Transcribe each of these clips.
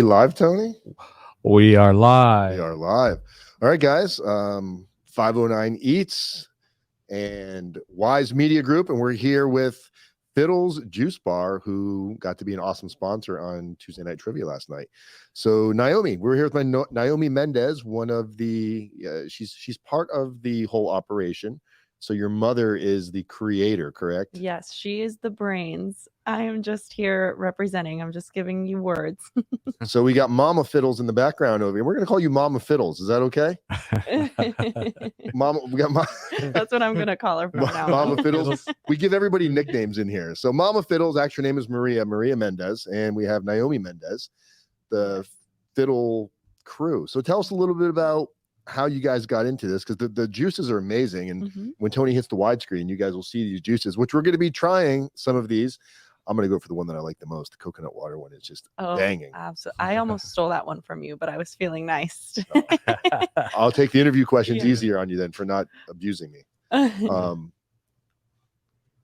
Live, Tony? We are We live. are live. All right, guys. 509 Eats and Wise Media Group, and we're here with Fiddles Juice Bar, who got to be an awesome sponsor on Tuesday Night Trivia last night. So Naomi, we're here with Naomi Mendez, one of the she's part of the whole operation. So your mother is the creator, correct? Yes, she is the brains. I am just here representing. I'm just giving you words. So we got Mama Fiddles in the background over here. We're gonna call you Mama Fiddles. Is that okay? Mama, we got That's what I'm gonna call her from now Mama on. Fiddles. We give everybody nicknames in here. So Mama Fiddles' actual name is Maria Mendez, and we have Naomi Mendez, the Fiddle crew. So tell us a little bit about how you guys got into this, because the juices are amazing. And when Tony hits the widescreen, you guys will see these juices, which we're going to be trying some of these. I'm going to go for the one that I like the most. The coconut water one is just banging. Absolutely. I almost stole that one from you, but I was feeling nice. I'll take the interview questions easier on you then for not abusing me.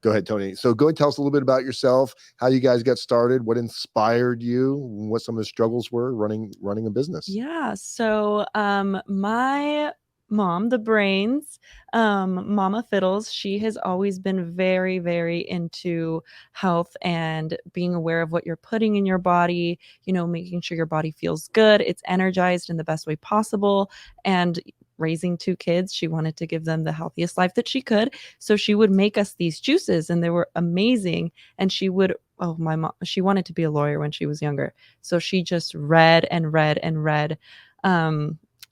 Go ahead, Tony. So go and tell us a little bit about yourself, how you guys got started, what inspired you, what some of the struggles were running a business. Yeah. So my mom, the brains, Mama Fiddles, she has always been very, very into health and being aware of what you're putting in your body, making sure your body feels good, it's energized in the best way possible. And raising two kids, she wanted to give them the healthiest life that she could. So she would make us these juices, and they were amazing. And she would, my mom, she wanted to be a lawyer when she was younger. So she just read and read and read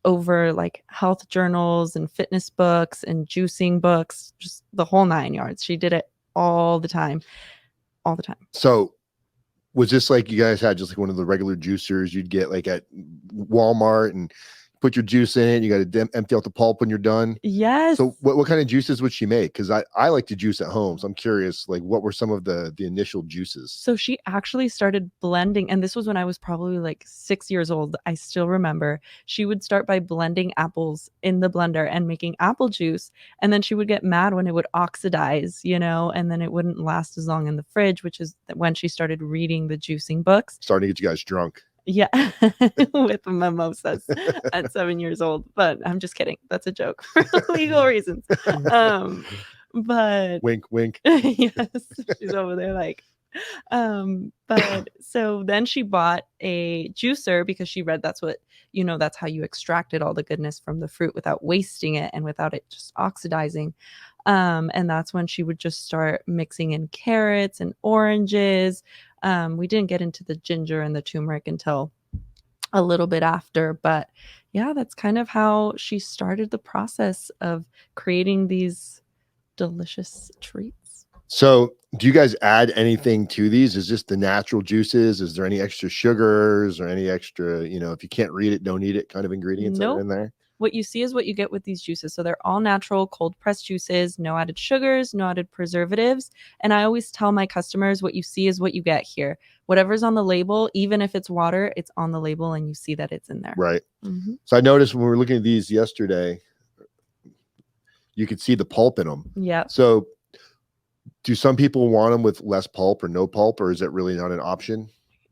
over like health journals and fitness books and juicing books, just the whole 9 yards. She did it all the time. So was this like you guys had just like one of the regular juicers you'd get like at Walmart and put your juice in it, you got to empty out the pulp when you're done? Yes. So what kind of juices would she make? Because I like to juice at home, so I'm curious, like what were some of the initial juices? So she actually started blending, and this was when I was probably like 6 years old. I still remember she would start by blending apples in the blender and making apple juice, and then she would get mad when it would oxidize, and then it wouldn't last as long in the fridge, which is when she started reading the juicing books. Starting to get you guys drunk. Yeah, with mimosas at 7 years old. But I'm just kidding. That's a joke for legal reasons. But wink, wink. Yes, she's over there like. But so then she bought a juicer because she read that's what, that's how you extracted all the goodness from the fruit without wasting it and without it just oxidizing. And that's when she would just start mixing in carrots and oranges. We didn't get into the ginger and the turmeric until a little bit after, but yeah, that's kind of how she started the process of creating these delicious treats. So do you guys add anything to these? Is this the natural juices? Is there any extra sugars or any extra, if you can't read it, don't eat it kind of ingredients that are in there? What you see is what you get with these juices. So they're all natural, cold pressed juices, no added sugars, no added preservatives. And I always tell my customers what you see is what you get here. Whatever's on the label, even if it's water, it's on the label and you see that it's in there. Right. Mm-hmm. So I noticed when we were looking at these yesterday, you could see the pulp in them. Yeah. So do some people want them with less pulp or no pulp, or is it really not an option?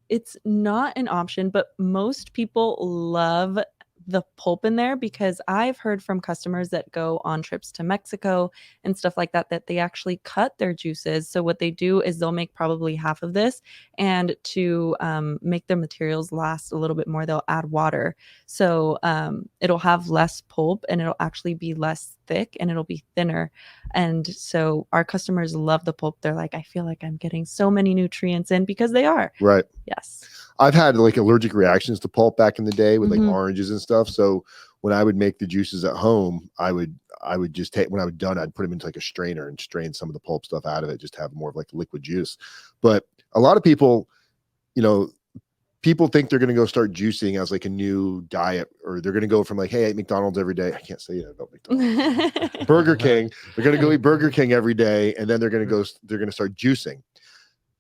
It's not an option, but most people love the pulp in there because I've heard from customers that go on trips to Mexico and stuff like that, that they actually cut their juices. So what they do is they'll make probably half of this, and to make their materials last a little bit more, they'll add water. So it'll have less pulp and it'll actually be less thick and it'll be thinner. And so our customers love the pulp. They're like, I feel like I'm getting so many nutrients in, because they are. Right. Yes. I've had like allergic reactions to pulp back in the day with like oranges and stuff. So when I would make the juices at home, I would just take, when I was done, I'd put them into like a strainer and strain some of the pulp stuff out of it, just to have more of like liquid juice. But a lot of people, people think they're going to go start juicing as like a new diet, or they're going to go from like, hey, I eat McDonald's every day. I can't say that about McDonald's. Burger King. They're going to go eat Burger King every day, and then they're going to start juicing.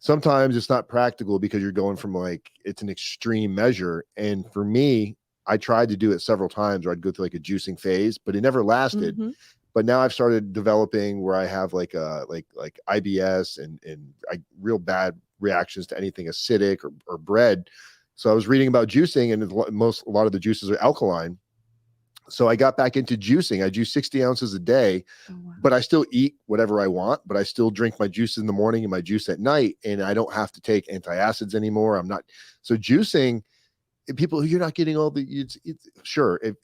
Sometimes it's not practical because you're going from like, it's an extreme measure. And for me, I tried to do it several times where I'd go through like a juicing phase, but it never lasted. Mm-hmm. But now I've started developing where I have like IBS and real bad reactions to anything acidic or bread. So I was reading about juicing, and a lot of the juices are alkaline. So I got back into juicing. I juice 60 ounces a day, but I still eat whatever I want, but I still drink my juice in the morning and my juice at night. And I don't have to take antacids anymore. I'm not. So juicing, people, you're not getting all the, sure. If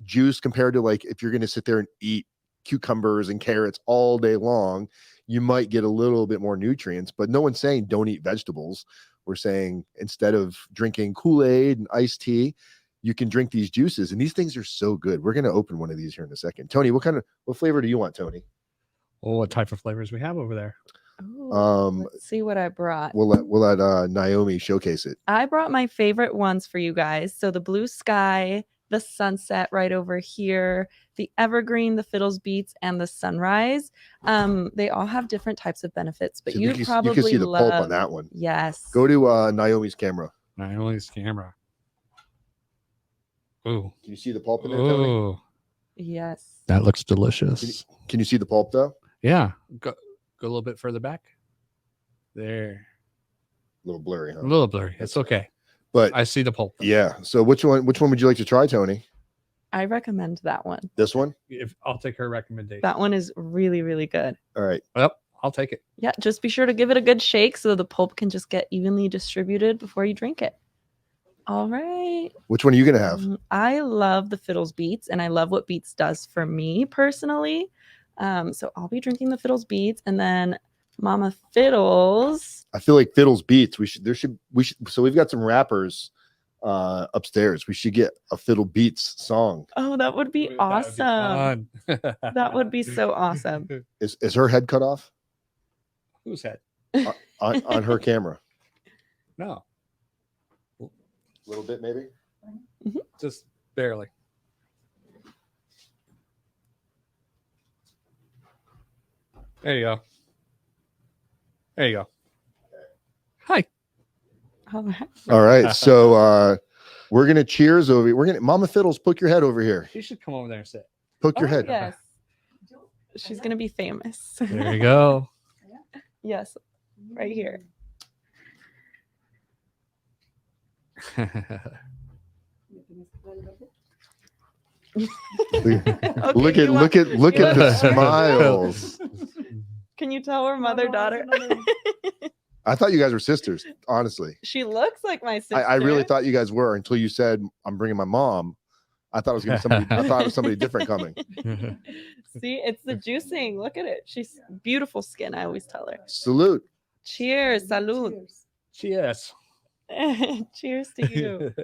juice compared to like, if you're going to sit there and eat cucumbers and carrots all day long, you might get a little bit more nutrients, but no one's saying don't eat vegetables. We're saying instead of drinking Kool-Aid and iced tea, you can drink these juices, and these things are so good. We're going to open one of these here in a second. Tony, what flavor do you want, Tony? Oh, what type of flavors we have over there? Ooh, let's see what I brought. We'll let Naomi showcase it. I brought my favorite ones for you guys. So the blue sky, the sunset right over here, the evergreen, the Fiddles beets, and the sunrise. They all have different types of benefits, but So you probably can see the love... pulp on that one. Yes. Go to Naomi's camera. Naomi's camera. Ooh. Can you see the pulp in there, Tony? Ooh. Yes. That looks delicious. Can you see the pulp though? Yeah. Go a little bit further back. There. A little blurry, huh? A little blurry. It's okay. But I see the pulp. Yeah. So which one would you like to try, Tony? I recommend that one. This one? I'll take her recommendation. That one is really, really good. All right. Well, I'll take it. Yeah, just be sure to give it a good shake so the pulp can just get evenly distributed before you drink it. All right. Which one are you going to have? I love the Fiddles beets, and I love what beets does for me personally. So I'll be drinking the Fiddles beets, and then Mama Fiddles. I feel like Fiddles beets. We should. So we've got some rappers upstairs. We should get a Fiddle beets song. Oh, that would be awesome. That would be so awesome. Is her head cut off? Whose head? On her camera. No. A little bit, maybe. Mm-hmm. Just barely. There you go. There you go. Hi. All right. So we're gonna cheers over. We're gonna Mama Fiddles, poke your head over here. You should come over there and sit. Poke your head. Yes. She's gonna be famous. There you go. Yes, right here. Look at the smiles. Can you tell we're mother-daughter? I thought you guys were sisters, honestly. She looks like my sister. I really thought you guys were until you said I'm bringing my mom. I thought it was somebody different coming. See, it's the juicing. Look at it. She's beautiful skin. I always tell her. Salute. Cheers. Salud. Cheers. Cheers to you.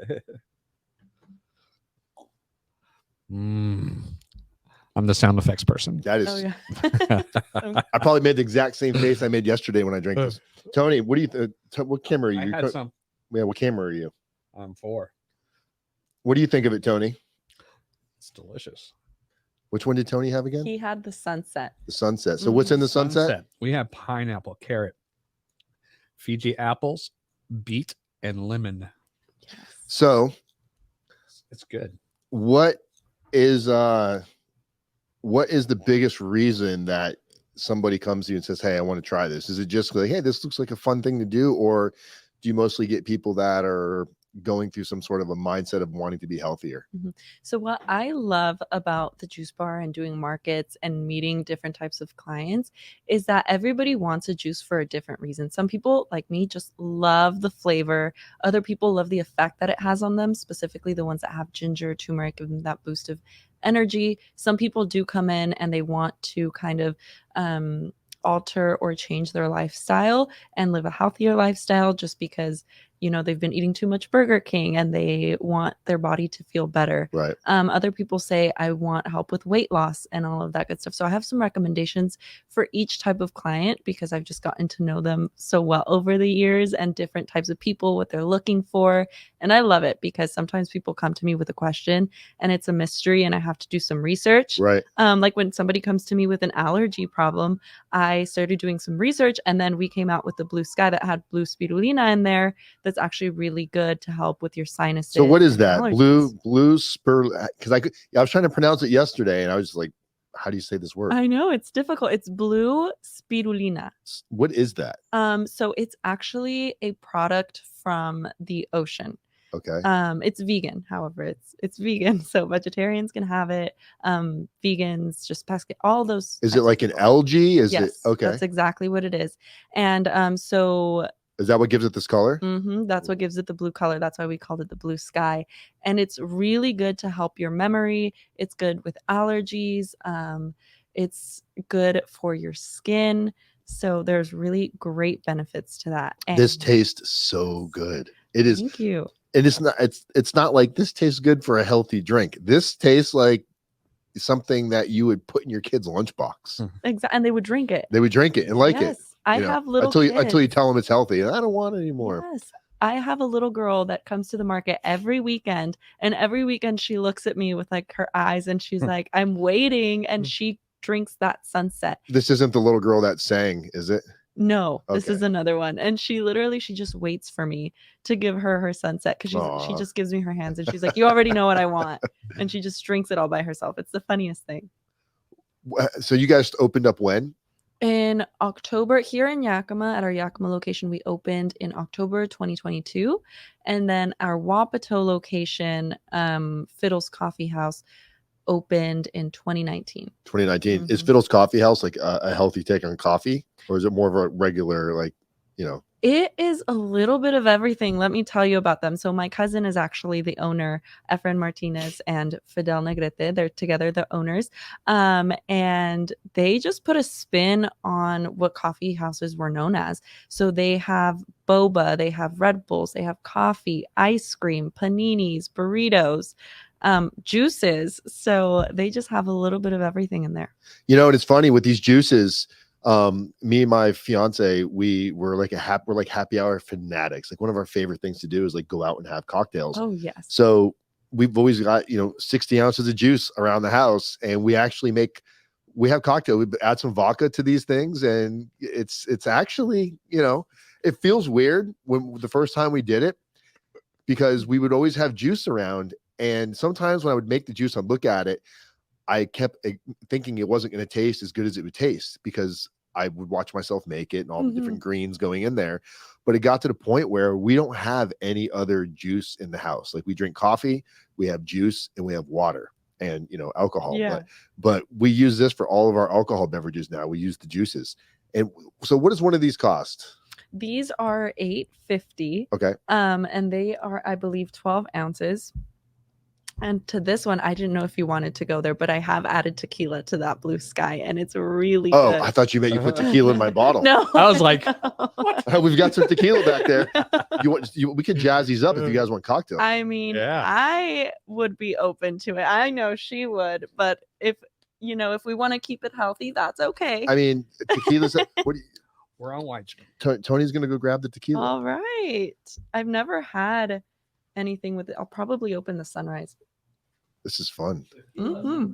I'm the sound effects person. That is. Oh, yeah. I probably made the exact same face I made yesterday when I drank this. Tony, what do you? What camera are you? I had some. Yeah, what camera are you? I'm 4. What do you think of it, Tony? It's delicious. Which one did Tony have again? He had the sunset. The sunset. So what's in the sunset? We have pineapple, carrot, Fiji apples, beet, and lemon. Yes. So it's good. What is the biggest reason that somebody comes to you and says, "Hey, I want to try this"? Is it just like, "Hey, this looks like a fun thing to do," or do you mostly get people that are going through some sort of a mindset of wanting to be healthier? Mm-hmm. So what I love about the juice bar and doing markets and meeting different types of clients is that everybody wants a juice for a different reason. Some people, like me, just love the flavor. Other people love the effect that it has on them, specifically the ones that have ginger, turmeric, give them that boost of energy. Some people do come in and they want to kind of alter or change their lifestyle and live a healthier lifestyle just because, you know, they've been eating too much Burger King and they want their body to feel better. Right. Other people say, I want help with weight loss and all of that good stuff. So I have some recommendations for each type of client because I've just gotten to know them so well over the years and different types of people, what they're looking for. And I love it because sometimes people come to me with a question and it's a mystery and I have to do some research. Right. Like when somebody comes to me with an allergy problem, I started doing some research and then we came out with the blue sky that had blue spirulina in there. That's actually really good to help with your sinuses. So what is that? Allergies. Blue spur? Because I was trying to pronounce it yesterday and I was just like, how do you say this word? I know it's difficult. It's blue spirulina. What is that? So it's actually a product from the ocean. Okay. It's vegan, however, it's vegan, so vegetarians can have it. Vegans, just pesca, all those. Is types it of like an people. algae? Is Yes, it okay? that's exactly what it is. And so Is that what gives it this color? that's what gives it the blue color. That's why we called it the blue sky. And it's really good to help your memory. It's good with allergies. It's good for your skin. So there's really great benefits to that. And This tastes so good. It is. Thank you. And it's not like this tastes good for a healthy drink. This tastes like something that you would put in your kid's lunchbox. Exactly. And they would drink it. They would drink it and like it. Yes. I you know, have little until kids. you tell them it's healthy, and I don't want it anymore. Yes. I have a little girl that comes to the market every weekend, and every weekend she looks at me with like her eyes and she's like, I'm waiting, and she drinks that sunset. This isn't the little girl that sang, is it? No, this Okay. is another one. And she just waits for me to give her sunset, because she Aw. just gives me her hands and she's like, you already know what I want. And she just drinks it all by herself. It's the funniest thing. So you guys opened up when? In October here in Yakima, at our Yakima location, we opened in October 2022. And then our Wapato location, Fiddles Coffee House, opened in 2019. 2019. Is Mhm. Fiddle's Coffee House like a healthy take on coffee, or is it more of a regular, like, you know? It is a little bit of everything. Let me tell you about them. So my cousin is actually the owner, Efren Martinez and Fidel Negrete. They're together, the owners. And they just put a spin on what coffee houses were known as. So they have boba, they have Red Bulls, they have coffee, ice cream, paninis, burritos, juices. So they just have a little bit of everything in there. You know, and it's funny with these juices. Me and my fiance, we're like happy hour fanatics. Like one of our favorite things to do is like go out and have cocktails. Oh, yes. So we've always got 60 ounces of juice around the house, and we have cocktail. We add some vodka to these things, and it's actually, it feels weird when the first time we did it, because we would always have juice around, and sometimes when I would make the juice, I'd look at it, I kept thinking it wasn't going to taste as good as it would taste, because I would watch myself make it and all the different greens going in there. But it got to the point where we don't have any other juice in the house. Like we drink coffee, we have juice, and we have water and, alcohol. Yeah. But we use this for all of our alcohol beverages now. We use the juices. And so what does one of these cost? These are $8.50. Okay. And they are, I believe, 12 ounces. And to this one, I didn't know if you wanted to go there, but I have added tequila to that blue sky, and it's really good. I thought you meant you put tequila in my bottle. No. I was like, what? We've got some tequila back there. We could jazz these up if you guys want cocktails. I mean, Yeah. I would be open to it. I know she would, but if we want to keep it healthy, that's okay. I mean, tequila's. we're on White Street. Tony's gonna go grab the tequila. All right. I've never had anything with it. I'll probably open the sunrise. This is fun. Mm-hmm.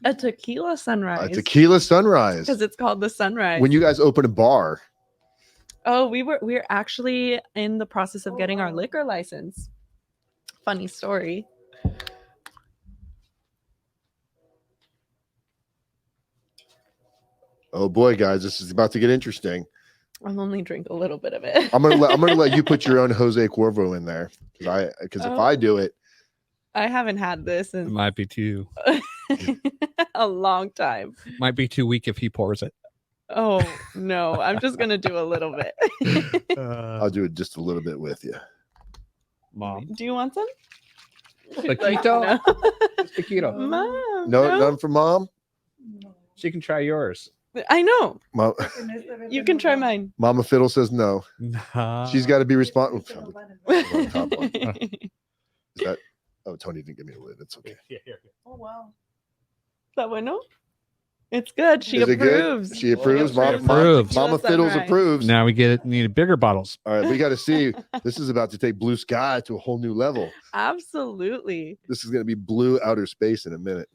A tequila sunrise. A tequila sunrise. Because it's called the sunrise. When you guys open a bar. Oh, we're actually in the process of getting our liquor license. Funny story. Oh boy, guys, this is about to get interesting. I'll only drink a little bit of it. I'm gonna let you put your own Jose Cuervo in there, because if I do it, I haven't had this It in might be too a long time. might be too weak if he pours it. Oh no, I'm just gonna do a little bit. I'll do it just a little bit with you. Mom. Do you want some? Taquito? No. Taquito. Mom, No, none for mom. She can try yours. I know. Mom, You can try mine. Mama Fiddle says no. She's got to be responsible. Top one. Is that? Oh, Tony didn't give me a lid. It's okay. Yeah. Oh wow. That bueno? It's good. She Is it good? approves. She approves. Approves. Mama Fiddles approves. Now we need bigger bottles. All right, we got to see. This is about to take Blue Sky to a whole new level. Absolutely. This is going to be blue outer space in a minute.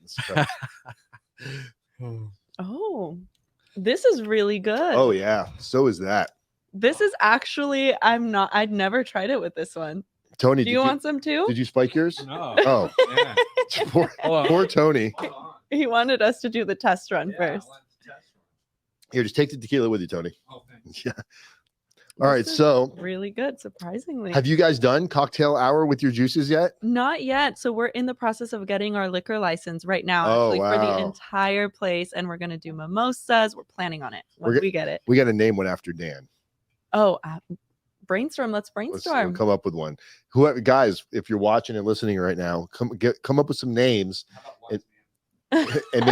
Oh, this is really good. Oh yeah, so is that. This is actually, I'd never tried it with this one. Tony, Do you want some too? Did you spike yours? No. Oh, Yeah. poor Tony. He wanted us to do the test run first. Here, just take the tequila with you, Tony. Oh, thanks. Yeah. All right. This is So, really good, surprisingly. have you guys done cocktail hour with your juices yet? Not yet. So we're in the process of getting our liquor license right now, Oh, actually, for the wow. entire place. And we're going to do mimosas. We're planning on it when We're we get it. We got to name one after Dan. Oh, brainstorm. Let's We'll brainstorm. come up with one. Whoever, guys, if you're watching and listening right now, come up with some names, and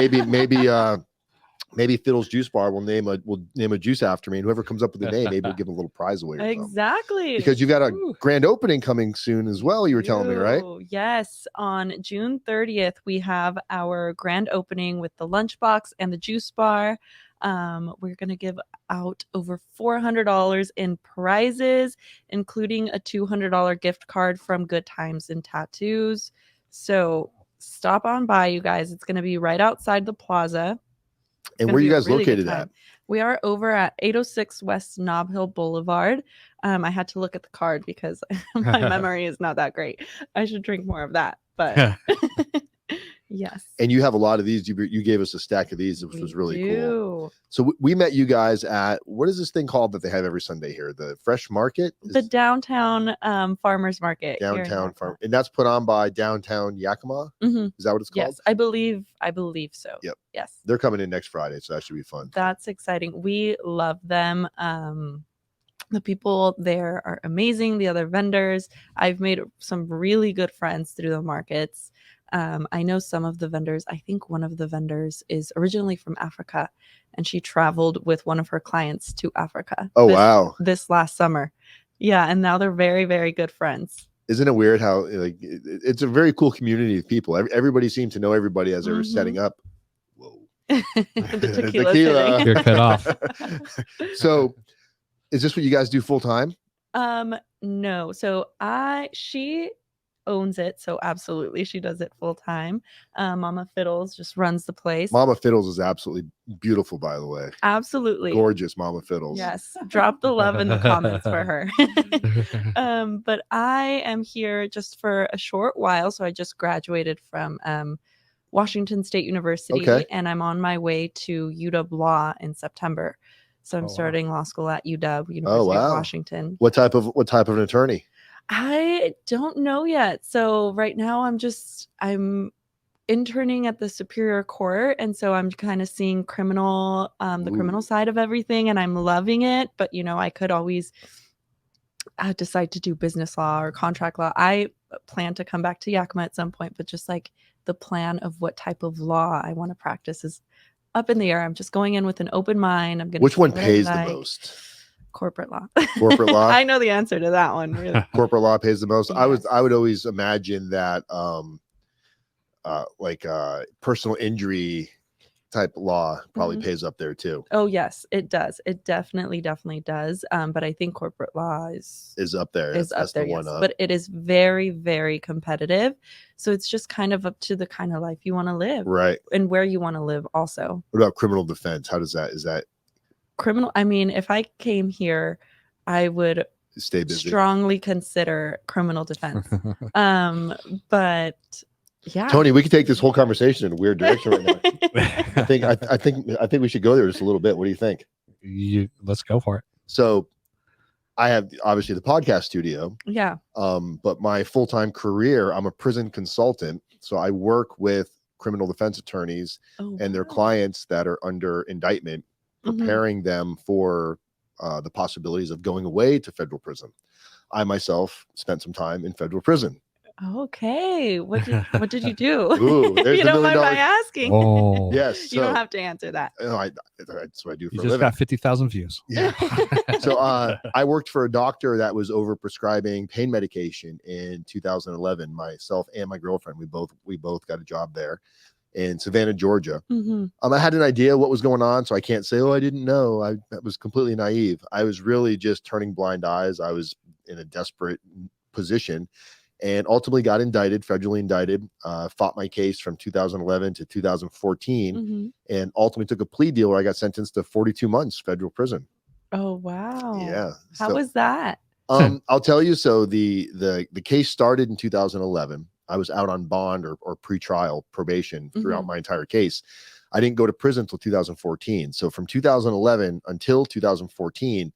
maybe Fiddle's Juice Bar will name a juice after me, and whoever comes up with the name, maybe we'll give a little prize away. Or something. Exactly. Because you've got a Ooh. grand opening coming soon as well. You were telling me, right? Yes. On June 30th, we have our grand opening with the lunchbox and the juice bar. We're going to give out over $400 in prizes, including a $200 gift card from Good Times and Tattoos. So stop on by, you guys. It's going to be right outside the plaza. And where are you guys located at? We are over at 806 West Nob Hill Boulevard. I had to look at the card because my memory is not that great. I should drink more of that, but yes. And you have a lot of these. You gave us a stack of these, which was really cool. So we met you guys at, what is this thing called that they have every Sunday here? The Fresh Market? The downtown farmers market. Downtown farm, and that's put on by Downtown Yakima. Mm-hmm. Is that what it's called? Yes, I believe so. Yep. Yes. They're coming in next Friday, so that should be fun. That's exciting. We love them. The people there are amazing. The other vendors, I've made some really good friends through the markets. I know some of the vendors. I think one of the vendors is originally from Africa, and she traveled with one of her clients to Africa. Oh, wow. This last summer. Yeah, and now they're very, very good friends. Isn't it weird how it's a very cool community of people. Everybody seemed to know everybody as they were setting up. Whoa. The tequila's hitting. You're cut off. So is this what you guys do full time? No. So she owns it, so absolutely she does it full time. Mama Fiddles just runs the place. Mama Fiddles is absolutely beautiful, by the way. Absolutely gorgeous. Mama Fiddles. Yes, drop the love in the comments for her. But I am here just for a short while. So I just graduated from Washington State University, and I'm on my way to UW Law in September. So I'm starting law school at UW, University of Washington. What type of an attorney? I don't know yet. So right now I'm interning at the Superior Court. And so I'm kind of seeing the criminal side of everything, and I'm loving it. But, I could always decide to do business law or contract law. I plan to come back to Yakima at some point, but just like the plan of what type of law I want to practice is up in the air. I'm just going in with an open mind. Which one pays the most? Corporate law. Corporate law. I know the answer to that one. Really. Corporate law pays the most. Yes. I would always imagine that personal injury type law probably pays up there too. Oh yes, it does. It definitely does. But I think corporate law is up there. That's the one up. But it is very, very competitive. So it's just kind of up to the kind of life you want to live, right? And where you want to live also. What about criminal defense? How does that? Is that criminal? I mean, if I came here, I would stay busy. Strongly consider criminal defense. But yeah, Tony, we could take this whole conversation in a weird direction right now. I think we should go there just a little bit. What do you think? Let's go for it. So I have obviously the podcast studio. Yeah. But my full-time career, I'm a prison consultant. So I work with criminal defense attorneys and their clients that are under indictment, preparing them for the possibilities of going away to federal prison. I myself spent some time in federal prison. Okay. What did you do? Ooh, you don't mind my asking. Oh. Yes. You don't have to answer that. That's what I do for a living. You just got 50,000 views. Yeah. So I worked for a doctor that was over prescribing pain medication in 2011. Myself and my girlfriend, we both got a job there in Savannah, Georgia. I had an idea what was going on, so I can't say, I didn't know. I was completely naive. I was really just turning blind eyes. I was in a desperate position. And ultimately got indicted, federally indicted, fought my case from 2011 to 2014, and ultimately took a plea deal where I got sentenced to 42 months federal prison. Oh, wow. Yeah. How was that? I'll tell you. So the case started in 2011. I was out on bond or pre-trial probation throughout my entire case. I didn't go to prison until 2014. So from 2011 until 2014,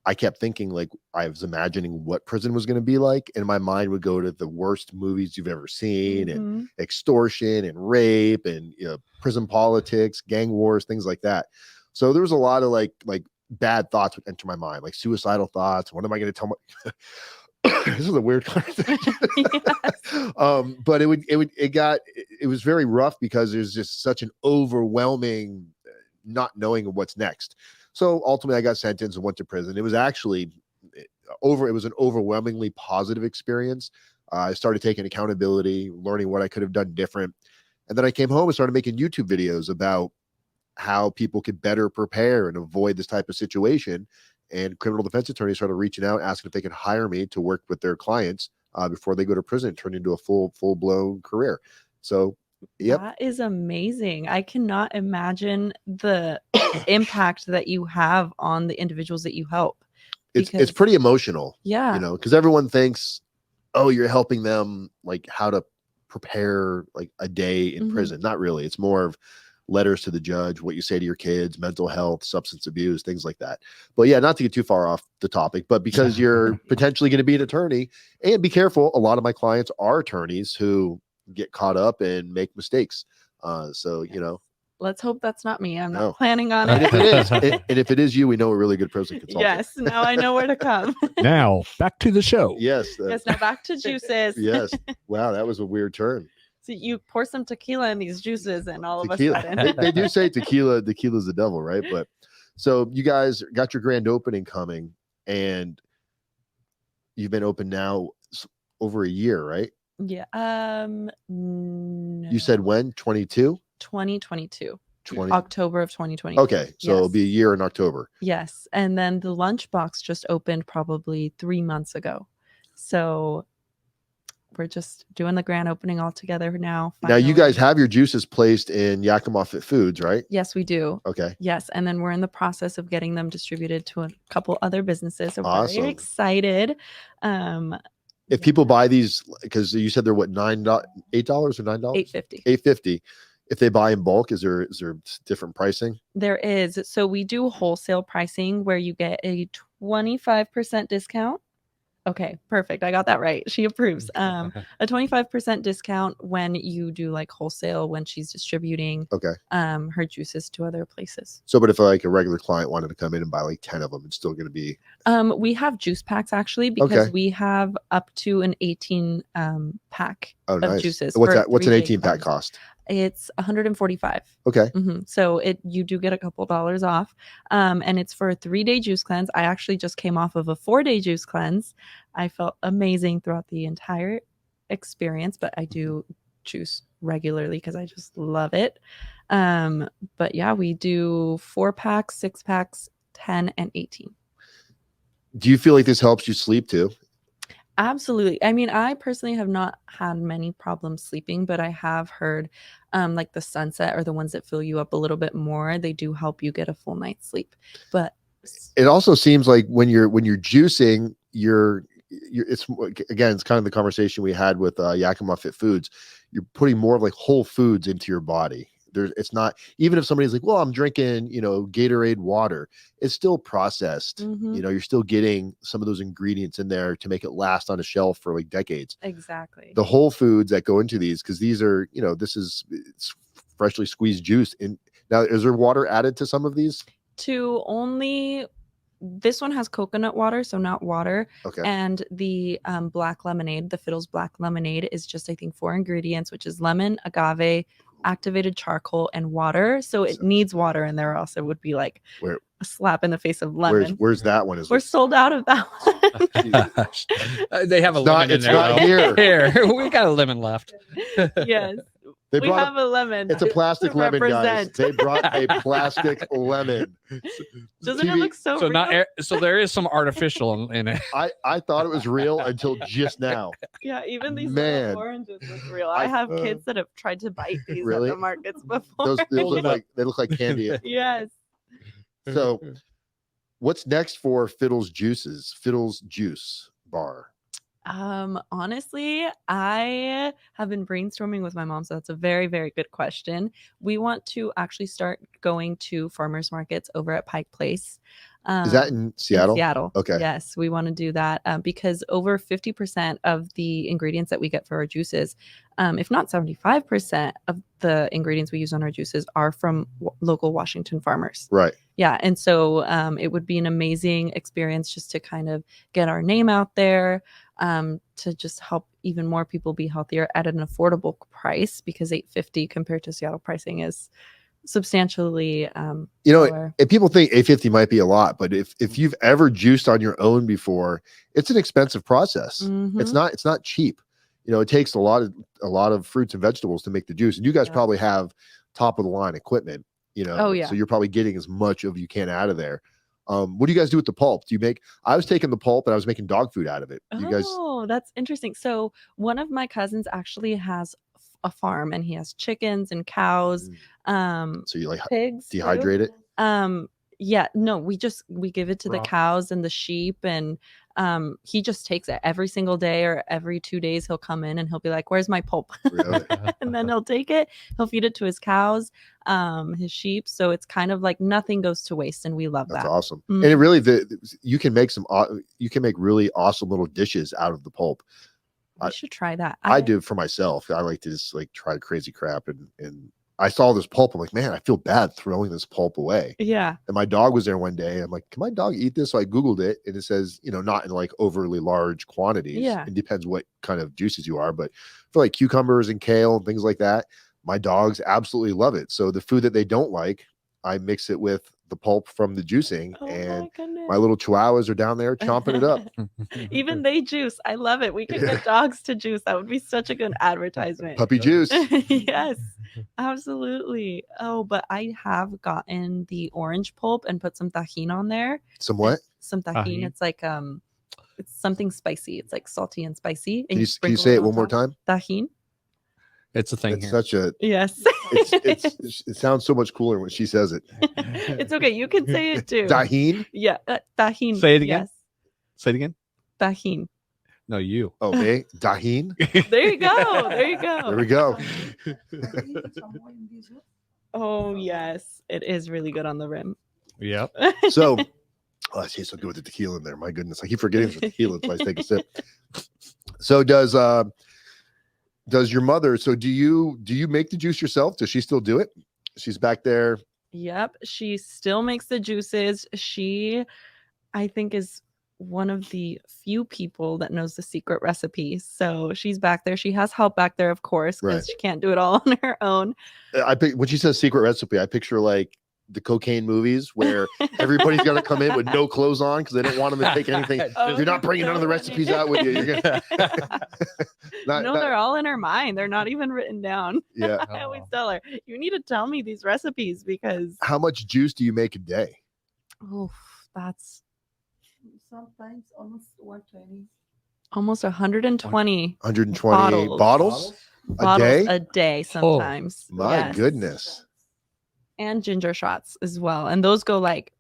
I kept thinking, like, I was imagining what prison was going to be like, and my mind would go to the worst movies you've ever seen, and extortion and rape and prison politics, gang wars, things like that. So there was a lot of like bad thoughts would enter my mind, like suicidal thoughts. What am I going to tell my this is a weird conversation. But it was very rough because there's just such an overwhelming not knowing what's next. So ultimately I got sentenced and went to prison. It was actually it was an overwhelmingly positive experience. I started taking accountability, learning what I could have done different. And then I came home and started making YouTube videos about how people could better prepare and avoid this type of situation. And criminal defense attorneys started reaching out, asking if they could hire me to work with their clients before they go to prison, turn into a full-blown career. So, yep. That is amazing. I cannot imagine the impact that you have on the individuals that you help. It's pretty emotional. Yeah. Because everyone thinks, oh, you're helping them like how to prepare like a day in prison. Not really. It's more of letters to the judge, what you say to your kids, mental health, substance abuse, things like that. But yeah, not to get too far off the topic, but because you're potentially going to be an attorney, and be careful, a lot of my clients are attorneys who get caught up and make mistakes. So, let's hope that's not me. I'm not planning on and it. if it is, and if it is you, we know a really good prison consultant. Yes, now I know where to come. Now back to the show. Yes. Yes, now back to juices. Yes. Wow, that was a weird turn. So you pour some tequila in these juices, and all tequila. of a sudden, they do say tequila's the devil, right? But so you guys got your grand opening coming, and you've been open now over a year, right? Yeah. No. You said when? 22? 2022. 20. October of 2022. Okay, so it'll be a year in October. Yes, and then the lunchbox just opened probably 3 months ago. So we're just doing the grand opening all together now. Now you guys have your juices placed in Yakima Foods, right? Yes, we do. Okay. Yes, and then we're in the process of getting them distributed to a couple other businesses. So we're Awesome. very excited. If people buy these, because you said they're what, $8 or $9? $8.50. $8.50. If they buy in bulk, is there different pricing? There is. So we do wholesale pricing where you get a 25% discount. Okay, perfect. I got that right. She approves. A 25% discount when you do like wholesale, when she's distributing her juices to other places. So, but if like a regular client wanted to come in and buy like 10 of them, it's still going to be. We have juice packs actually, because we have up to an 18 pack of juices. What's that? What's an 18 pack cost? It's $145. Okay. So you do get a couple dollars off. And it's for a 3-day juice cleanse. I actually just came off of a 4-day juice cleanse. I felt amazing throughout the entire experience, but I do juice regularly because I just love it. But yeah, we do 4 packs, 6 packs, 10 and 18. Do you feel like this helps you sleep too? Absolutely. I mean, I personally have not had many problems sleeping, but I have heard like the Sunset or the ones that fill you up a little bit more, they do help you get a full night's sleep. But it also seems like when you're juicing, it's kind of the conversation we had with Yakima Foods. You're putting more of like whole foods into your body. It's not, even if somebody's like, well, I'm drinking, Gatorade water, it's still processed. You're still getting some of those ingredients in there to make it last on a shelf for like decades. Exactly. The whole foods that go into these, because these are, it's freshly squeezed juice. And now, is there water added to some of these? This one has coconut water, so not water. Okay. And the black lemonade, the Fiddles black lemonade, is just, I think, 4 ingredients, which is lemon, agave, activated charcoal, and water. So it needs water in there, or else it would be like a slap in the face of lemon. Where's that one? We're sold out of that one. They have a lemon in there. Not here. We got a lemon left. Yes. We have a lemon. It's a plastic lemon, guys. They brought a plastic lemon. Doesn't it look so real? So there is some artificial in it. I thought it was real until just now. Yeah, even these little oranges look real. I have kids that have tried to bite these at the markets before. They look like candy. Yes. So what's next for Fiddles Juice Bar? Honestly, I have been brainstorming with my mom, so that's a very, very good question. We want to actually start going to farmers markets over at Pike Place. Is that Um, in Seattle? Seattle. Okay. Yes, we want to do that because over 50% of the ingredients that we get for our juices, if not 75% of the ingredients we use on our juices are from local Washington farmers. Right. Yeah. And so it would be an amazing experience just to kind of get our name out there, to just help even more people be healthier at an affordable price, because $8.50 compared to Seattle pricing is substantially lower. If people think $8.50 might be a lot, but if you've ever juiced on your own before, it's an expensive process. Mhm. It's not cheap. It takes a lot of fruits and vegetables to make the juice, and you guys Yeah. probably have top of the line equipment. Oh, yeah. So you're probably getting as much of you can out of there. What do you guys do with the pulp? I was taking the pulp and I was making dog food out of it. You guys, Oh, that's interesting. So one of my cousins actually has a farm, and he has chickens and cows, so you like pigs too. dehydrate it? Yeah, no, we give it to the Raw. cows and the sheep, and he just takes it every single day, or every 2 days he'll come in and he'll be like, "Where's my pulp?" Really? And then he'll take it, he'll feed it to his cows, his sheep. So it's kind of like nothing goes to waste, and we love That's that. awesome. Mhm. And it really, you can make really awesome little dishes out of the pulp. We should try that. I do for myself. I like to just like try crazy crap, and I saw this pulp. I'm like, man, I feel bad throwing this pulp away. Yeah. And my dog was there one day. And I'm like, can my dog eat this? So I Googled it, and it says, not in like overly large quantities. Yeah. It depends what kind of juices you are, but for like cucumbers and kale and things like that, my dogs absolutely love it. So the food that they don't like, I mix it with the pulp from the juicing, Oh and my goodness. my little chihuahuas are down there chomping it up. Even they juice. I love it. We could get dogs to juice. That would be such a good advertisement. Puppy juice. Yes, absolutely. Oh, but I have gotten the orange pulp and put some tahini on there. Some what? Some tahini. Tahini? It's like it's something spicy. It's like salty and spicy. And Can you sprinkle say it on one more top. time? Tahini. It's a thing It's here. such a Yes. it sounds so much cooler when she says it. It's okay. You can say it too. Tahini? Yeah, tahini. Say it again. Yes, Say it again. tahini. No, you. Oh, me? Dahin? There you go. There you go. There we go. Oh yes, it is really good on the rim. Yep. So, I tastes so good with the tequila in there. My goodness, I keep forgetting it's tequila until I take a sip. So does your mother? So do you make the juice yourself? Does she still do it? She's back there. Yep, she still makes the juices. She, I think, is one of the few people that knows the secret recipe. So she's back there. She has help back there, of course, because Right. she can't do it all on her own. When she says secret recipe, I picture like the cocaine movies where everybody's got to come in with no clothes on because they don't want them to take anything. Oh, You're not bringing none of the recipes out with you. You're gonna No, they're all in her mind. They're not even written down. Yeah. I always tell her, you need to tell me these recipes, because How much juice do you make a day? that's Sometimes almost 120. almost 120 120 bottles a day? a day sometimes. My Yes. goodness. And ginger shots as well. And those go like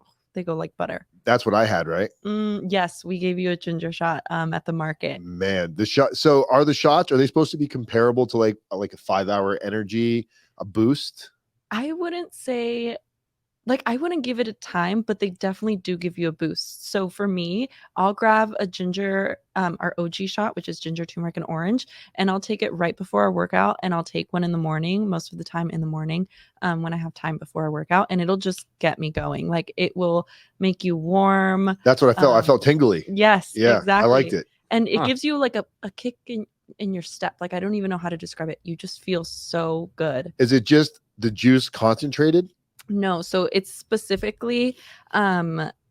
butter. That's what I had, right? Yes, we gave you a ginger shot at the market. Man, the shot. So are the shots, are they supposed to be comparable to like a 5-hour energy, a boost? I wouldn't say, like, I wouldn't give it a time, but they definitely do give you a boost. So for me, I'll grab a ginger, our OG shot, which is ginger, turmeric, and orange, and I'll take it right before our workout, and I'll take one in the morning, most of the time in the morning, when I have time before I work out, and it'll just get me going. Like, it will make you warm. That's what I felt. I felt tingly. Yes, Yeah, exactly. I liked it. And it gives you like a kick in your step. Like, I don't even know how to describe it. You just feel so good. Is it just the juice concentrated? No, so it's specifically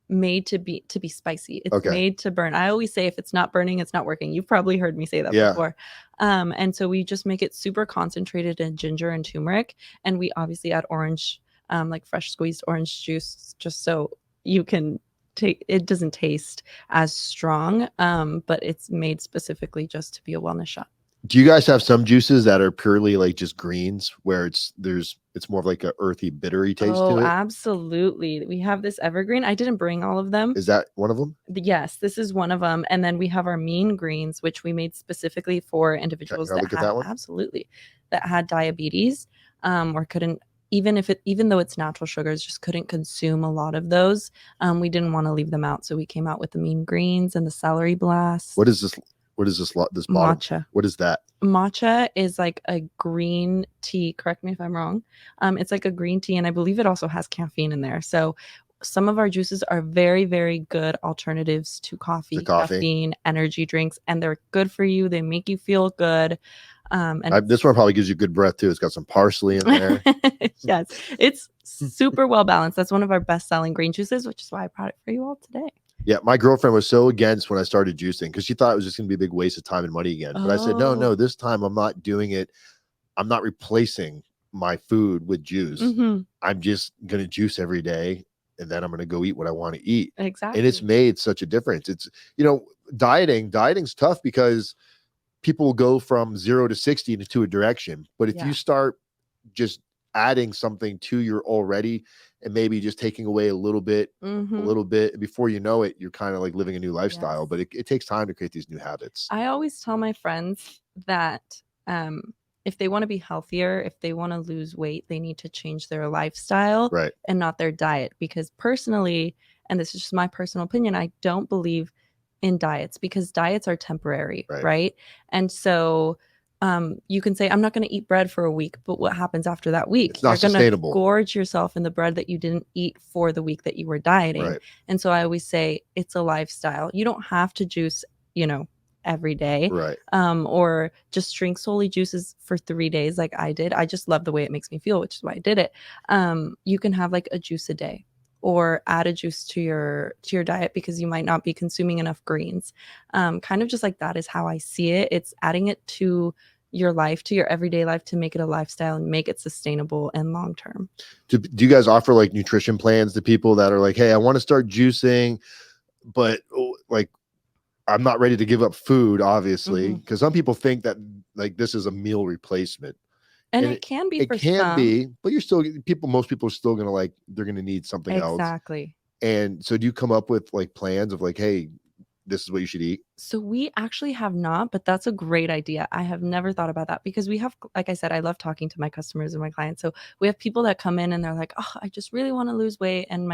made to be spicy. It's Okay. made to burn. I always say if it's not burning, it's not working. You've probably heard me say that Yeah. before. And so we just make it super concentrated in ginger and turmeric, and we obviously add orange, like fresh squeezed orange juice, just so you can take it. Doesn't taste as strong, but it's made specifically just to be a wellness shot. Do you guys have some juices that are purely like just greens, where it's more of like a earthy, bittery taste Oh, to it? absolutely. We have this evergreen. I didn't bring all of them. Is that one of them? Yes, this is one of them. And then we have our mean greens, which we made specifically for individuals Can I that look at had that one? absolutely that had diabetes, or couldn't even though it's natural sugars, just couldn't consume a lot of those. We didn't want to leave them out, so we came out with the mean greens and the celery blast. What is this? What is this bottom? Matcha. What is that? Matcha is like a green tea. Correct me if I'm wrong. It's like a green tea, and I believe it also has caffeine in there. So some of our juices are very, very good alternatives to coffee, coffee. caffeine, energy drinks, and they're good for you. They make you feel good. This one probably gives you good breath too. It's got some parsley in there. Yes, it's super well balanced. That's one of our best selling green juices, which is why I brought it for you all today. Yeah, my girlfriend was so against when I started juicing because she thought it was just going to be a big waste of time and money again. But I said, no, Oh. this time I'm not doing it. I'm not replacing my food with juice. Mhm. I'm just going to juice every day, and then I'm going to go eat what I want to eat. Exactly. And it's made such a difference. It's, dieting's tough because people will go from 0 to 60 into a direction. But if Yeah. you start just adding something to your already, and maybe just taking away a little bit, before you know it, you're kind of like living a new lifestyle. Yes. But it takes time to create these new habits. I always tell my friends that if they want to be healthier, if they want to lose weight, they need to change their lifestyle Right. and not their diet. Because personally, and this is just my personal opinion, I don't believe in diets because diets are temporary, right? And so you can say, I'm not going to eat bread for a week, but what happens after that week? It's not You're going to sustainable. gorge yourself in the bread that you didn't eat for the week that you were dieting. Right. And so I always say it's a lifestyle. You don't have to juice, every day, Right. or just drink solely juices for 3 days like I did. I just love the way it makes me feel, which is why I did it. You can have like a juice a day or add a juice to your diet because you might not be consuming enough greens. Kind of just like that is how I see it. It's adding it to your life, to your everyday life, to make it a lifestyle and make it sustainable and long term. Do you guys offer like nutrition plans to people that are like, hey, I want to start juicing, but like I'm not ready to give up food, obviously, because some people think that like this is a meal replacement. And it can be for some. It can be, but most people are still going to they're going to need something else. Exactly. And so do you come up with like plans of like, hey, this is what you should eat? So we actually have not, but that's a great idea. I have never thought about that because we have, like I said, I love talking to my customers and my clients. So we have people that come in and they're like, oh, I just really want to lose weight. And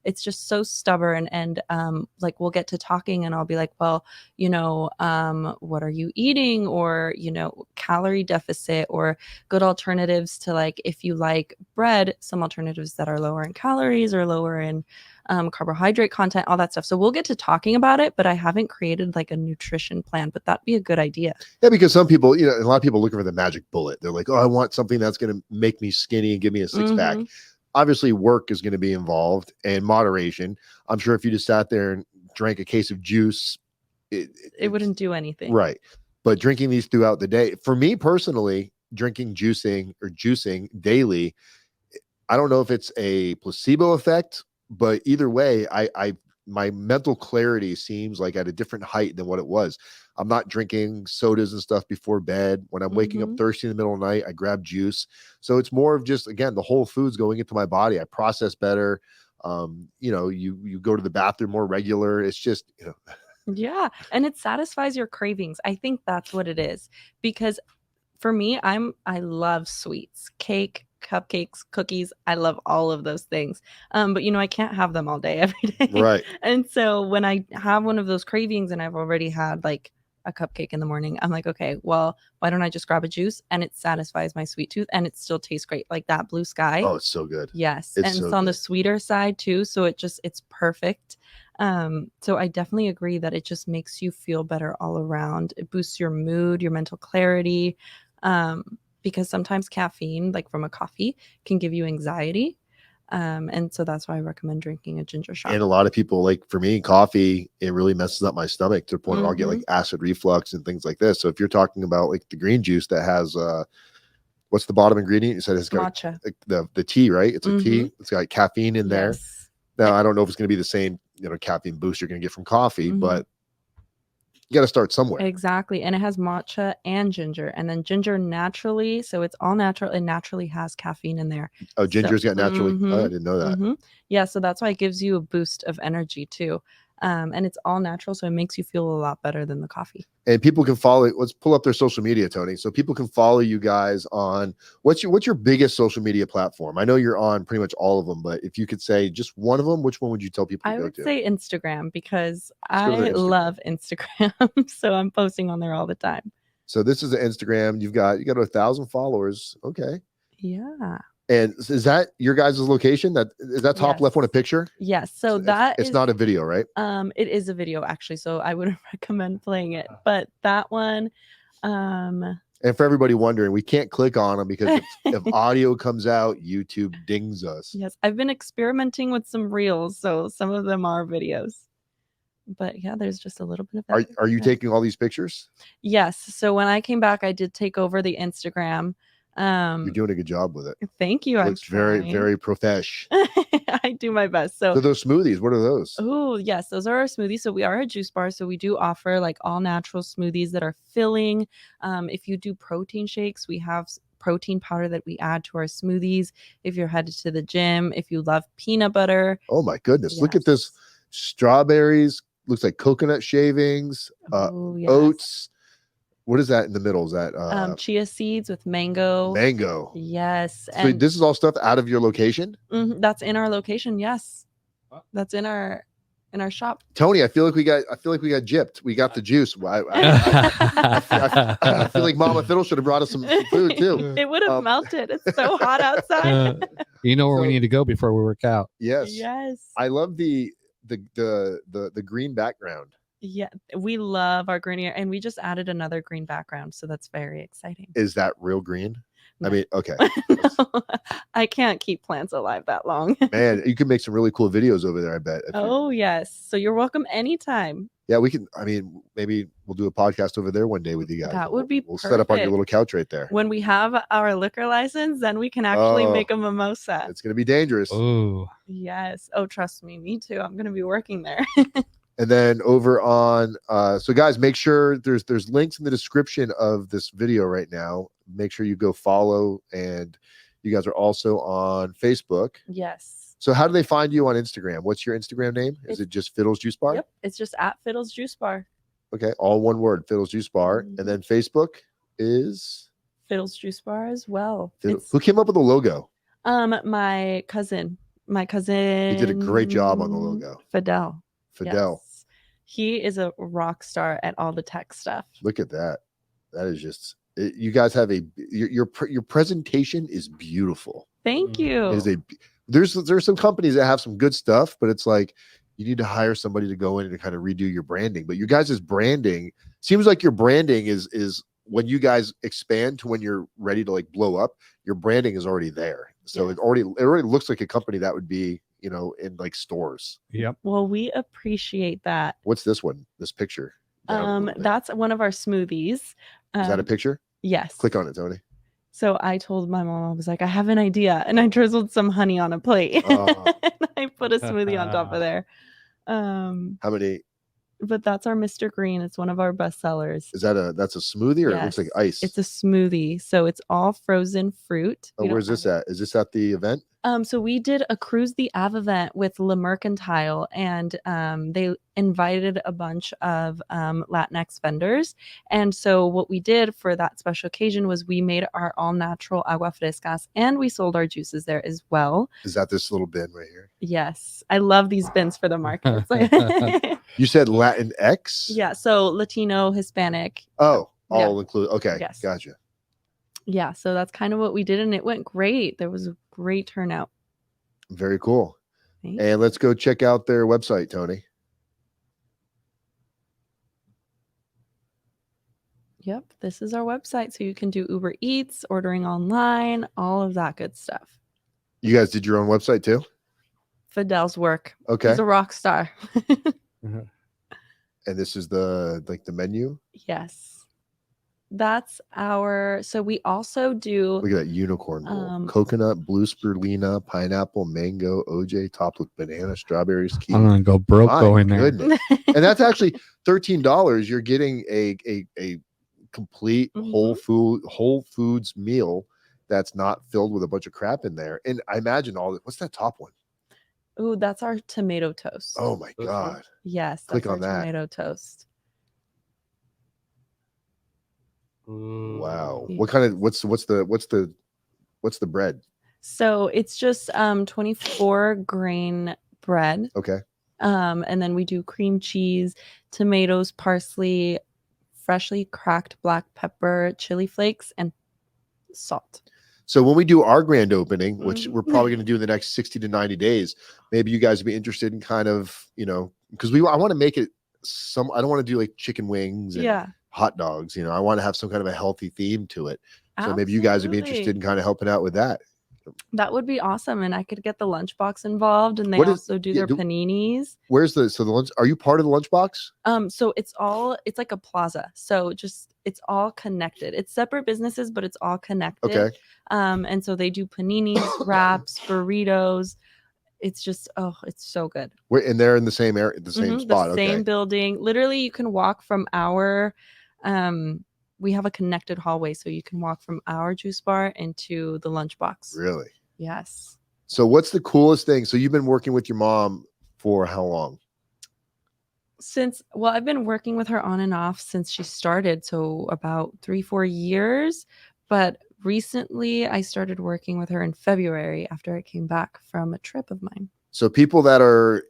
it's just so stubborn. And like we'll get to talking and I'll be like, well, what are you eating? Or, calorie deficit or good alternatives to like, if you like bread, some alternatives that are lower in calories or lower in carbohydrate content, all that stuff. So we'll get to talking about it, but I haven't created like a nutrition plan, but that'd be a good idea. Yeah, because some people, a lot of people looking for the magic bullet. They're like, oh, I want something that's going to make me skinny and give me a six pack. Obviously, work is going to be involved and moderation. I'm sure if you just sat there and drank a case of juice, it wouldn't do anything. Right. But drinking these throughout the day, for me personally, juicing daily, I don't know if it's a placebo effect, but either way, my mental clarity seems like at a different height than what it was. I'm not drinking sodas and stuff before bed. When I'm waking up thirsty in the middle of the night, I grab juice. So it's more of just, again, the whole food's going into my body. I process better. You go to the bathroom more regular. It's just, Yeah. And it satisfies your cravings. I think that's what it is. Because for me, I love sweets, cake, cupcakes, cookies. I love all of those things. But I can't have them all day, every day. Right. And so when I have one of those cravings and I've already had like a cupcake in the morning, I'm like, okay, well, why don't I just grab a juice and it satisfies my sweet tooth and it still tastes great. Like that Blue Sky. Oh, it's so good. Yes. It's on the sweeter side too. So it's perfect. So I definitely agree that it just makes you feel better all around. It boosts your mood, your mental clarity. Because sometimes caffeine, like from a coffee, can give you anxiety. And so that's why I recommend drinking a ginger shot. And a lot of people, like for me, coffee, it really messes up my stomach to the point where I'll get like acid reflux and things like this. So if you're talking about like the green juice that has, what's the bottom ingredient? You said it's got matcha. The tea, right? It's a tea. It's got caffeine in there. Now, I don't know if it's going to be the same, caffeine boost you're going to get from coffee, but You got to start somewhere. Exactly. And it has matcha and ginger. And then ginger naturally, so it's all natural. It naturally has caffeine in there. Oh, ginger's got naturally. Oh, I Mhm, didn't know that. mhm. Yeah, so that's why it gives you a boost of energy too. And it's all natural, so it makes you feel a lot better than the coffee. And people can follow. Let's pull up their social media, Tony, so people can follow you guys on what's your biggest social media platform? I know you're on pretty much all of them, but if you could say just one of them, which one would you tell people to I go would to? say Instagram because Let's go to I Instagram. love Instagram. So I'm posting on there all the time. So this is the Instagram. You got 1,000 followers. Okay. Yeah. And is that your guys' location? That is that top left one a Yes. picture? Yes. So that It's is not a video, right? it is a video actually, so I wouldn't recommend playing it. But that one, And for everybody wondering, we can't click on them because if audio comes out, YouTube dings us. yes, I've been experimenting with some reels, so some of them are videos. But yeah, there's just a little bit of that. Are you taking all these pictures? Yes. So when I came back, I did take over the Instagram. You're doing a good job with it. Thank you. Looks very, trying. very profesh. I do my best. So those smoothies, what are those? Oh, yes, those are our smoothies. So we are a juice bar. So we do offer like all natural smoothies that are filling. If you do protein shakes, we have protein powder that we add to our smoothies. If you're headed to the gym, if you love peanut butter. Oh my goodness. Look at this. Strawberries, looks like coconut shavings, Yes. oats. What is that in the middle? Is that chia seeds with mango? Mango. Yes. So this is all stuff out of your location? That's in our location. Yes. That's in our shop. Tony, I feel like we got gypped. We got the juice. I feel like Mama Fiddle should have brought us some food too. It would have melted. It's so hot outside. You know where we need to go before we work out. Yes. Yes. I love the green background. Yeah, we love our green and we just added another green background, so that's very exciting. Is that real green? No. I mean, okay. No, I can't keep plants alive that long. Man, you can make some really cool videos over there, I bet. Oh, yes. So you're welcome anytime. Yeah, we can. I mean, maybe we'll do a podcast over there one day with you guys. That would be We'll set up on your perfect. little couch right there. When we have our liquor license, then we can actually make a mimosa. It's going to be dangerous. Oh, Yes. Oh, trust me. Me too. I'm going to be working there. And then over on, so guys, make sure there's links in the description of this video right now. Make sure you go follow, and you guys are also on Facebook. Yes. So how do they find you on Instagram? What's your Instagram name? Is it just Fiddles Juice Bar? Yep. It's just at Fiddles Juice Bar. Okay, all one word, Fiddles Juice Bar. And then Facebook is Fiddles Juice Bar as well. Who came up with the logo? My cousin. He did a great job on the logo. Fiddle. Yes. He is a rock star at all the tech stuff. Look at that. That is just you guys have your presentation is beautiful. Thank you. It is there's some companies that have some good stuff, but it's like you need to hire somebody to go in and kind of redo your branding. But your guys' branding seems like your branding is when you guys expand to when you're ready to like blow up, your branding is already there. So it already looks like a company that would be, in like stores. Yep. Well, we appreciate that. What's this one? This picture? That's one of our smoothies. Is that a picture? Yes. Click on it, Tony. So I told my mom, I was like, I have an idea. And I drizzled some honey on a plate. And I put a smoothie on top of there. How many? But that's our Mr. Green. It's one of our best sellers. Is that's a smoothie, or it looks like ice? It's a smoothie. So it's all frozen fruit. Oh, where's this at? Is this at the event? So we did a Cruise the Ave event with Le Mercantile, and they invited a bunch of Latinx vendors. And so what we did for that special occasion was we made our all natural agua frescas, and we sold our juices there as well. Is that this little bin right here? Yes. I love these bins for the markets. You said Latin X? Yeah. So Latino, Hispanic. Oh, all included. Okay. Yes. Gotcha. Yeah. So that's kind of what we did, and it went great. There was a great turnout. Very cool. Thanks. And let's go check out their website, Tony. Yep, this is our website. So you can do Uber Eats, ordering online, all of that good stuff. You guys did your own website too? Fidel's work. Okay. He's a rock star. And this is the menu? Yes. that's our. So we also do. Look at that unicorn bowl. Um, Coconut, blue spirulina, pineapple, mango, OJ, topped with banana, strawberries, kiwi. I'm gonna go broke My going there. goodness. And that's actually $13. You're getting a complete whole foods meal that's not filled with a bunch of crap in there. And I imagine what's that top one? Ooh, that's our tomato toast. Oh my This God. one? Yes, Click that's on our that. tomato toast. Wow. Yeah. What kind of what's the bread? So it's just 24 grain bread. Okay. And then we do cream cheese, tomatoes, parsley, freshly cracked black pepper, chili flakes, and salt. So when we do our grand opening, which Mhm. we're probably going to do in the next 60 to 90 days, maybe you guys would be interested in kind of, because I want to make it I don't want to do like chicken wings and Yeah. hot dogs. I want to have some kind of a healthy theme to it. So maybe you guys would be interested in kind of helping out with that. That would be awesome. And I could get the lunchbox involved, and they What is- also do yeah, their paninis. Where's the lunch? Are you part of the lunchbox? So it's like a plaza. So it's all connected. It's separate businesses, but it's all connected. Okay. And so they do paninis, wraps, burritos. It's just, it's so good. And they're in the same area, the same spot. The same Okay. building. Literally, you can walk from our we have a connected hallway, so you can walk from our juice bar into the lunchbox. Really? Yes. So what's the coolest thing? So you've been working with your mom for how long? I've been working with her on and off since she started, so about 3-4 years. But recently, I started working with her in February after I came back from a trip of mine. So people that are,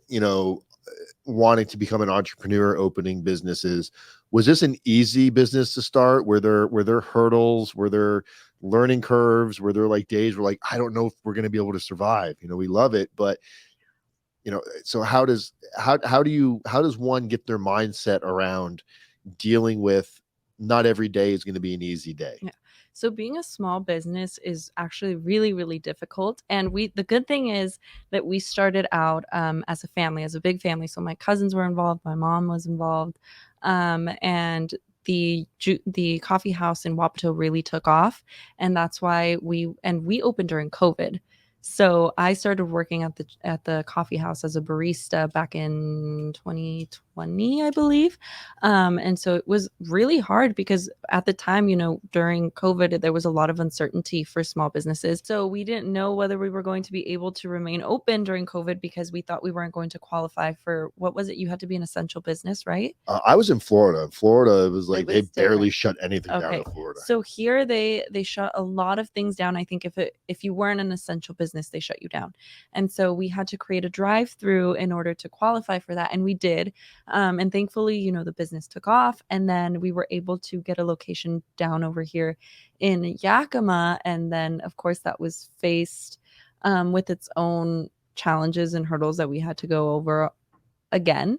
wanting to become an entrepreneur, opening businesses, was this an easy business to start? Were there hurdles? Were there learning curves? Were there like days where like, I don't know if we're going to be able to survive? We love it, but so how does one get their mindset around dealing with not every day is going to be an easy day? Yeah. So being a small business is actually really, really difficult. And the good thing is that we started out as a family, as a big family. So my cousins were involved, my mom was involved, and the coffee house in Wapato really took off, and that's why we opened during COVID. So I started working at the coffee house as a barista back in 2020, I believe. And so it was really hard because at the time, during COVID, there was a lot of uncertainty for small businesses. So we didn't know whether we were going to be able to remain open during COVID because we thought we weren't going to qualify for, what was it? You had to be an essential business, right? I was in Florida. Florida, it was like they barely different. shut anything down Okay. in Florida. So here they shut a lot of things down. I think if you weren't an essential business, they shut you down. And so we had to create a drive-through in order to qualify for that. And we did. And thankfully, the business took off. And then we were able to get a location down over here in Yakima. And then, of course, that was faced with its own challenges and hurdles that we had to go over again.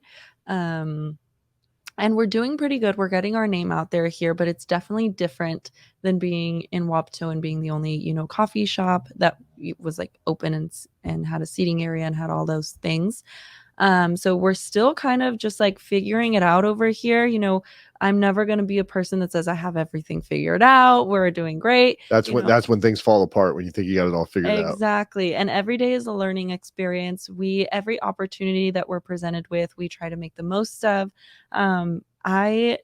And we're doing pretty good. We're getting our name out there here, but it's definitely different than being in Wapato and being the only, coffee shop that was like open and had a seating area and had all those things. So we're still kind of just like figuring it out over here. I'm never going to be a person that says I have everything figured out. We're doing great. That's when things fall apart, when you think you got it all figured out. Exactly. And every day is a learning experience. Every opportunity that we're presented with, we try to make the most of. I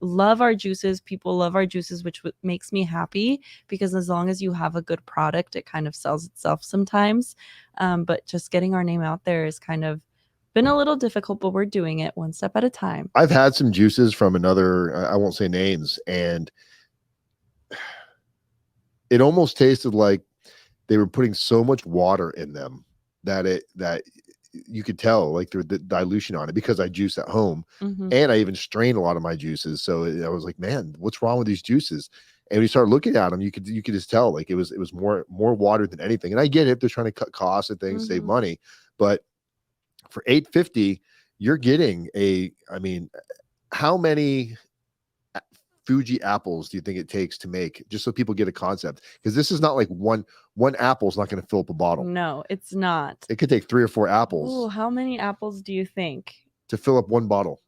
love our juices. People love our juices, which makes me happy because as long as you have a good product, it kind of sells itself sometimes. But just getting our name out there is kind of been a little difficult, but we're doing it one step at a time. I've had some juices from another, I won't say names, and it almost tasted like they were putting so much water in them that you could tell like the dilution on it, because I juice at home and I even strain a lot of my juices. So I was like, man, what's wrong with these juices? And when you start looking at them, you could just tell like it was more water than anything. And I get it, they're trying to cut costs and things, save money, but for $8.50, you're getting how many Fuji apples do you think it takes to make, just so people get a concept? Because this is not like one apple is not going to fill up a bottle. No, it's not. It could take 3 or 4 apples. Oh, how many apples do you think? To fill up one bottle?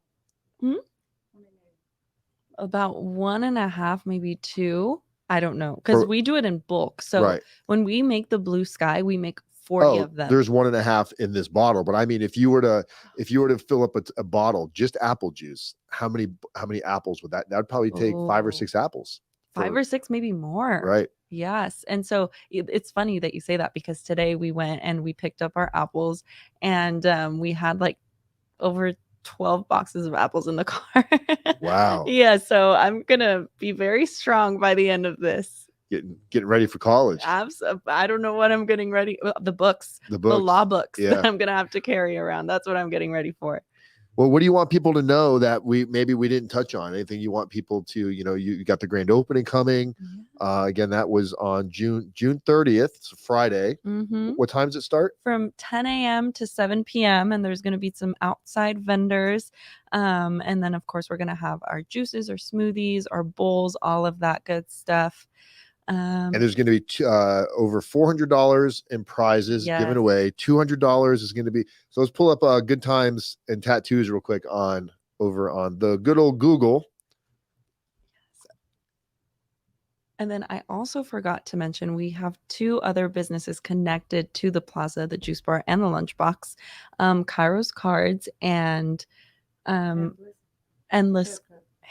about 1.5, maybe 2. I don't know, because For- we do it in bulk. So right. when we make the blue sky, we make 40 Oh, of them. there's 1.5 in this bottle, but I mean, if you were to fill up a bottle, just apple juice, how many apples would that? That'd probably take 5 or Oh. 6 apples. 5 or 6, maybe more. Right. Yes. And so it's funny that you say that, because today we went and we picked up our apples, and we had like over 12 boxes of apples in the car. Wow. Yeah. So I'm going to be very strong by the end of this. Getting ready for college. I don't know what I'm getting ready. The books, The the law books Yeah. that I'm going to have to carry around. That's what I'm getting ready for. Well, what do you want people to know that we didn't touch on? Anything you want people to, you got the grand opening coming. Again, that was on June 30th. It's a Friday. Mm-hmm. What time does it start? From 10 a.m. to 7 p.m. And there's going to be some outside vendors. And then, of course, we're going to have our juices, our smoothies, our bowls, all of that good stuff. And there's going to be over $400 in prizes given Yes. away. $200 is going to be. So let's pull up Good Times and Tattoos real quick over on the good old Google. And then I also forgot to mention, we have 2 other businesses connected to the plaza, the juice bar and the lunchbox, Kairos Cards and Endless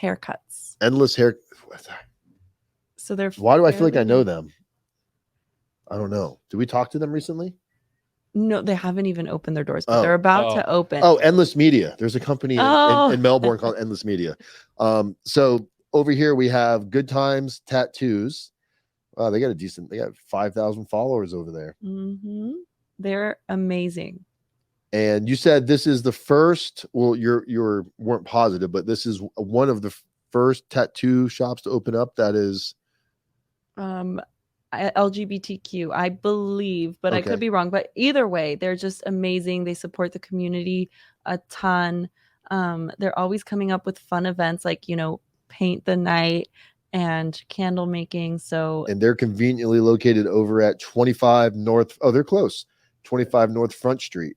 Haircuts. Endless Hair. So they're Why do I feel like I know fairly- them? I don't know. Did we talk to them recently? No, they haven't even opened their doors, but Oh. they're about to open. Oh, Endless Media. There's a company in Melbourne called Endless Media. So over here we have Good Times Tattoos. Wow, they got 5,000 followers over there. Mm-hmm. They're amazing. And you said this is the first. Well, you weren't positive, but this is one of the first tattoo shops to open up. That is LGBTQ, I believe, but I Okay. could be wrong. But either way, they're just amazing. They support the community a ton. They're always coming up with fun events like, paint the night and candle making. So and they're conveniently located over at 25 North. Oh, they're close. 25 North Front Street.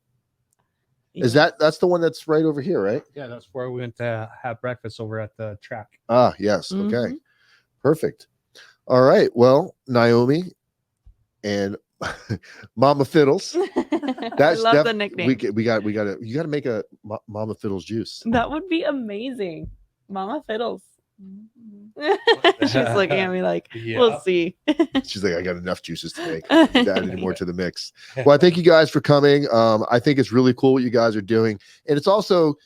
Is that's the one that's right over here, right? Yeah, that's where we went to have breakfast over at the track. Ah, yes. Okay. Mhm. Perfect. All right. Well, Naomi and Mama Fiddles. I love the nickname. You got to make a Mama Fiddles juice. That would be amazing. Mama Fiddles. Mhm. She's looking at me like, Yeah. we'll see. She's like, I got enough juices to make. I don't need to add any more to the mix. Well, I thank you guys for coming. I think it's really cool what you guys are doing. And it's also,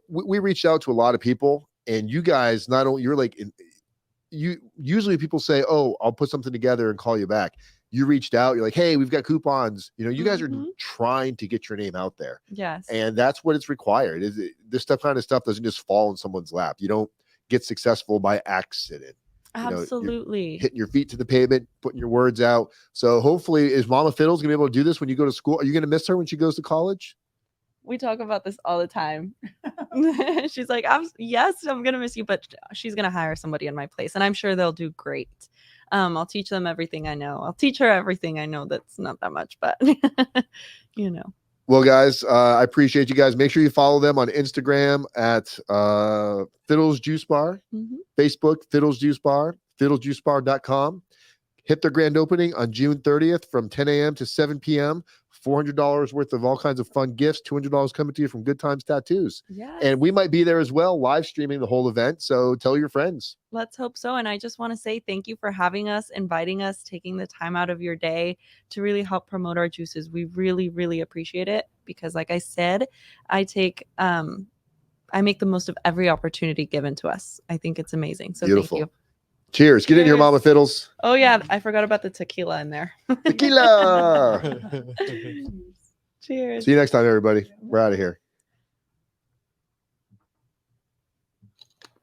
we reached out to a lot of people, and you guys, not only you're like, usually people say, oh, I'll put something together and call you back. You reached out, you're like, hey, we've got coupons. You guys are Mhm. trying to get your name out there. Yes. And that's what it's required. This kind of stuff doesn't just fall in someone's lap. You don't get successful by accident. you're Absolutely. Hitting your feet to the pavement, putting your words out. So hopefully, is Mama Fiddles gonna be able to do this when you go to school? Are you gonna miss her when she goes to college? We talk about this all the time. She's like, yes, I'm going to miss you, but she's going to hire somebody in my place. And I'm sure they'll do great. I'll teach them everything I know. I'll teach her everything I know. That's not that much, but Well, guys, I appreciate you guys. Make sure you follow them on Instagram at Fiddles Juice Bar, Mhm. Facebook, Fiddles Juice Bar, fiddlejuicebar.com. Hit their grand opening on June 30th from 10 a.m. to 7 p.m. $400 worth of all kinds of fun gifts, $200 coming to you from Good Times Tattoos. Yes. And we might be there as well, live streaming the whole event. So tell your friends. Let's hope so. And I just want to say thank you for having us, inviting us, taking the time out of your day to really help promote our juices. We really, really appreciate it because, like I said, I make the most of every opportunity given to us. I think it's amazing. So Beautiful. thank you. Cheers. Get in here, Cheers. Mama Fiddles. Oh yeah, I forgot about the tequila in there. Tequila. Cheers. See you next time, everybody. We're out of here.